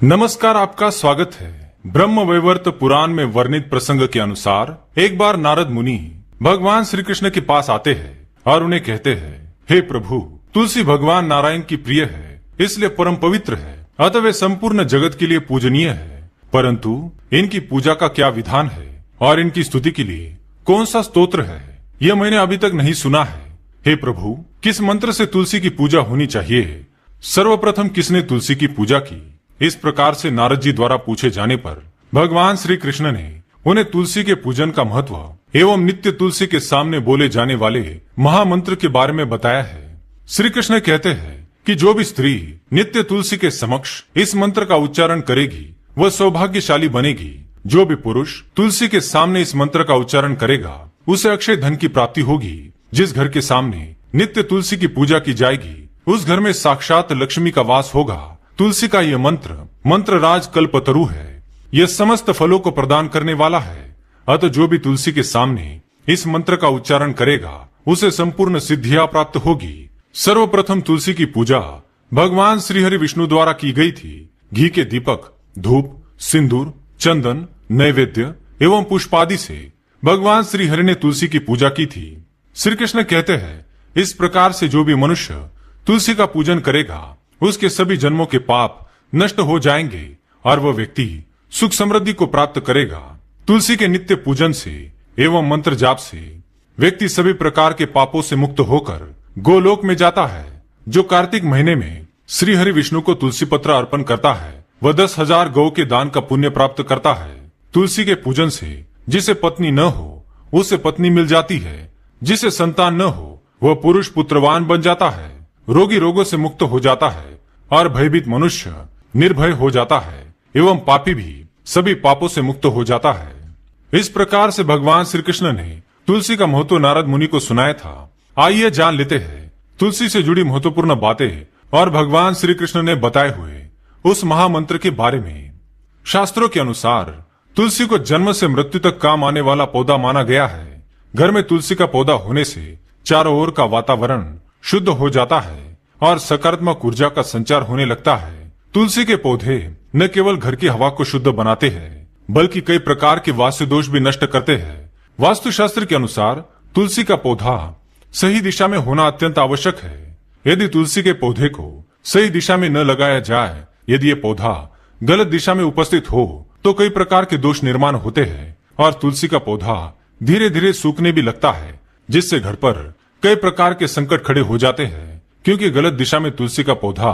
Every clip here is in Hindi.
नमस्कार, आपका स्वागत है। ब्रह्म वैवर्त पुराण में वर्णित प्रसंग के अनुसार एक बार नारद मुनि भगवान श्री कृष्ण के पास आते हैं और उन्हें कहते हैं, हे प्रभु, तुलसी भगवान नारायण की प्रिय है, इसलिए परम पवित्र है, अतः वे संपूर्ण जगत के लिए पूजनीय है। परंतु इनकी पूजा का क्या विधान है और इनकी स्तुति के लिए कौन सा स्तोत्र है, यह मैंने अभी तक नहीं सुना है। हे प्रभु, किस मंत्र से तुलसी की पूजा होनी चाहिए? सर्वप्रथम किसने तुलसी की पूजा की? इस प्रकार से नारद जी द्वारा पूछे जाने पर भगवान श्री कृष्ण ने उन्हें तुलसी के पूजन का महत्व एवं नित्य तुलसी के सामने बोले जाने वाले महामंत्र के बारे में बताया है। श्री कृष्ण कहते हैं कि जो भी स्त्री नित्य तुलसी के समक्ष इस मंत्र का उच्चारण करेगी वह सौभाग्यशाली बनेगी। जो भी पुरुष तुलसी के सामने इस मंत्र का उच्चारण करेगा उसे अक्षय धन की प्राप्ति होगी। जिस घर के सामने नित्य तुलसी की पूजा की जाएगी उस घर में साक्षात लक्ष्मी का वास होगा। तुलसी का यह मंत्र राज कल्पतरु है। यह समस्त फलों को प्रदान करने वाला है। अतः जो भी तुलसी के सामने इस मंत्र का उच्चारण करेगा उसे संपूर्ण सिद्धियां प्राप्त होगी। सर्वप्रथम तुलसी की पूजा भगवान श्री हरि विष्णु द्वारा की गई थी। घी के दीपक, धूप, सिंदूर, चंदन, नैवेद्य एवं पुष्पादि से भगवान श्री हरि ने तुलसी की पूजा की थी। श्री कृष्ण कहते हैं, इस प्रकार से जो भी मनुष्य तुलसी का पूजन करेगा उसके सभी जन्मों के पाप नष्ट हो जाएंगे और वह व्यक्ति सुख समृद्धि को प्राप्त करेगा। तुलसी के नित्य पूजन से एवं मंत्र जाप से व्यक्ति सभी प्रकार के पापों से मुक्त होकर गोलोक में जाता है। जो कार्तिक महीने में श्री हरि विष्णु को तुलसी पत्र अर्पण करता है वह 10,000 गौ के दान का पुण्य प्राप्त करता है। तुलसी के पूजन से जिसे पत्नी न हो उसे पत्नी मिल जाती है। जिसे संतान न हो वह पुरुष पुत्रवान बन जाता है। रोगी रोगों से मुक्त हो जाता है और भयभीत मनुष्य निर्भय हो जाता है एवं पापी भी सभी पापों से मुक्त हो जाता है। इस प्रकार से भगवान श्री कृष्ण ने तुलसी का महत्व नारद मुनि को सुनाया था। आइए जान लेते हैं तुलसी से जुड़ी महत्वपूर्ण बातें और भगवान श्री कृष्ण ने बताए हुए उस महामंत्र के बारे में। शास्त्रों के अनुसार तुलसी को जन्म से मृत्यु तक काम आने वाला पौधा माना गया है। घर में तुलसी का पौधा होने से चारों ओर का वातावरण शुद्ध हो जाता है और सकारात्मक ऊर्जा का संचार होने लगता है। तुलसी के पौधे न केवल घर की हवा को शुद्ध बनाते हैं बल्कि कई प्रकार के वास्तु दोष भी नष्ट करते हैं। वास्तुशास्त्र के अनुसार तुलसी का पौधा सही दिशा में होना अत्यंत आवश्यक है। यदि तुलसी के पौधे को सही दिशा में न लगाया जाए, यदि ये पौधा गलत दिशा में उपस्थित हो तो कई प्रकार के दोष निर्माण होते हैं और तुलसी का पौधा धीरे धीरे सूखने भी लगता है, जिससे घर पर कई प्रकार के संकट खड़े हो जाते हैं। क्योंकि गलत दिशा में तुलसी का पौधा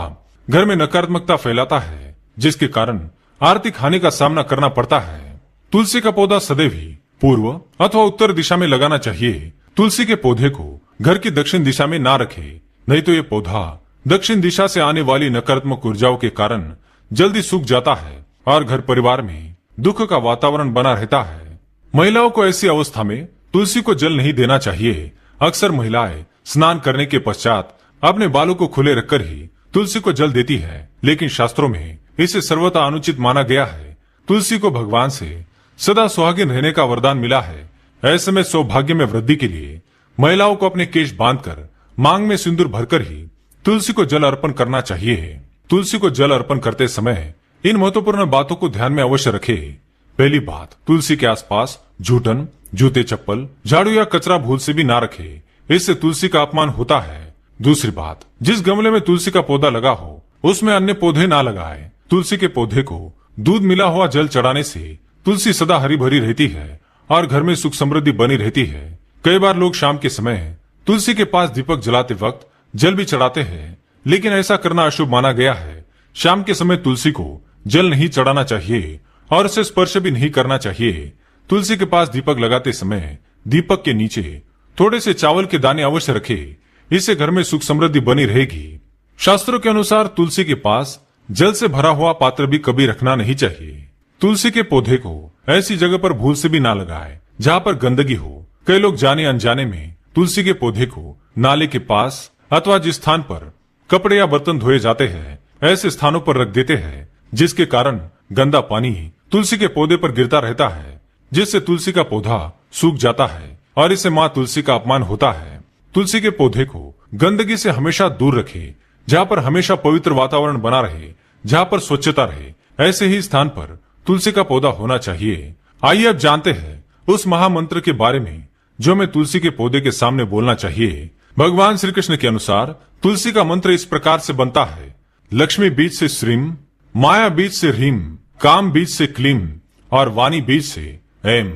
घर में नकारात्मकता फैलाता है, जिसके कारण आर्थिक हानि का सामना करना पड़ता है। तुलसी का पौधा सदैव ही पूर्व अथवा उत्तर दिशा में लगाना चाहिए। तुलसी के पौधे को घर की दक्षिण दिशा में ना रखे, नहीं तो ये पौधा दक्षिण दिशा से आने वाली नकारात्मक ऊर्जाओं के कारण जल्दी सूख जाता है और घर परिवार में दुख का वातावरण बना रहता है। महिलाओं को ऐसी अवस्था में तुलसी को जल नहीं देना चाहिए। अक्सर महिलाएं स्नान करने के पश्चात अपने बालों को खुले रखकर ही तुलसी को जल देती है, लेकिन शास्त्रों में इसे सर्वथा अनुचित माना गया है। तुलसी को भगवान से सदा सुहागिन रहने का वरदान मिला है। ऐसे में सौभाग्य में वृद्धि के लिए महिलाओं को अपने केश बांधकर मांग में सिंदूर भरकर ही तुलसी को जल अर्पण करना चाहिए। तुलसी को जल अर्पण करते समय इन महत्वपूर्ण बातों को ध्यान में अवश्य रखे। पहली बात, तुलसी के आसपास जूठन, जूते, चप्पल, झाड़ू या कचरा भूल से भी ना रखे, इससे तुलसी का अपमान होता है। दूसरी बात, जिस गमले में तुलसी का पौधा लगा हो उसमें अन्य पौधे ना लगाए। तुलसी के पौधे को दूध मिला हुआ जल चढ़ाने से तुलसी सदा हरी भरी रहती है और घर में सुख समृद्धि बनी रहती है। कई बार लोग शाम के समय तुलसी के पास दीपक जलाते वक्त जल भी चढ़ाते हैं, लेकिन ऐसा करना अशुभ माना गया है। शाम के समय तुलसी को जल नहीं चढ़ाना चाहिए और उसे स्पर्श भी नहीं करना चाहिए। तुलसी के पास दीपक लगाते समय दीपक के नीचे थोड़े से चावल के दाने अवश्य रखे, इससे घर में सुख समृद्धि बनी रहेगी। शास्त्रों के अनुसार तुलसी के पास जल से भरा हुआ पात्र भी कभी रखना नहीं चाहिए। तुलसी के पौधे को ऐसी जगह पर भूल से भी ना लगाए जहाँ पर गंदगी हो। कई लोग जाने अनजाने में तुलसी के पौधे को नाले के पास अथवा जिस स्थान पर कपड़े या बर्तन धोए जाते हैं ऐसे स्थानों पर रख देते हैं, जिसके कारण गंदा पानी तुलसी के पौधे पर गिरता रहता है, जिससे तुलसी का पौधा सूख जाता है और इससे माँ तुलसी का अपमान होता है। तुलसी के पौधे को गंदगी से हमेशा दूर रखे, जहाँ पर हमेशा पवित्र वातावरण बना रहे, जहाँ पर स्वच्छता रहे, ऐसे ही स्थान पर तुलसी का पौधा होना चाहिए। आइए अब जानते हैं उस महामंत्र के बारे में जो हमें तुलसी के पौधे के सामने बोलना चाहिए। भगवान श्री कृष्ण के अनुसार तुलसी का मंत्र इस प्रकार से बनता है। लक्ष्मी बीज से श्रीम, माया बीज से ह्रीम, काम बीज से क्लीम और वाणी बीज से एम।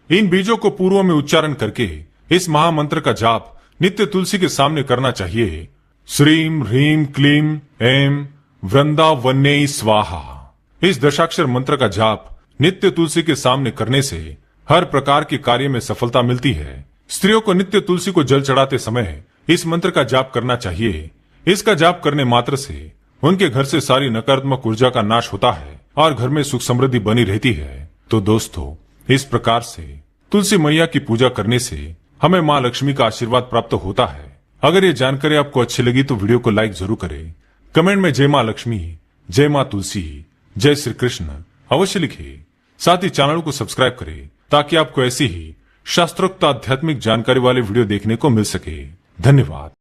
इन बीजों को पूर्व में उच्चारण करके इस महामंत्र का जाप नित्य तुलसी के सामने करना चाहिए। श्रीम ह्रीम क्लीम एम वृंदावन्ये स्वाहा। इस दशाक्षर मंत्र का जाप नित्य तुलसी के सामने करने से हर प्रकार के कार्य में सफलता मिलती है। स्त्रियों को नित्य तुलसी को जल चढ़ाते समय इस मंत्र का जाप करना चाहिए। इसका जाप करने मात्र से उनके घर से सारी नकारात्मक ऊर्जा का नाश होता है और घर में सुख समृद्धि बनी रहती है। तो दोस्तों, इस प्रकार से तुलसी मैया की पूजा करने से हमें माँ लक्ष्मी का आशीर्वाद प्राप्त होता है। अगर ये जानकारी आपको अच्छी लगी तो वीडियो को लाइक जरूर करें। कमेंट में जय माँ लक्ष्मी, जय माँ तुलसी, जय श्री कृष्ण अवश्य लिखिए। साथ ही चैनल को सब्सक्राइब करें ताकि आपको ऐसी ही शास्त्रोक्त आध्यात्मिक जानकारी वाले वीडियो देखने को मिल सके। धन्यवाद।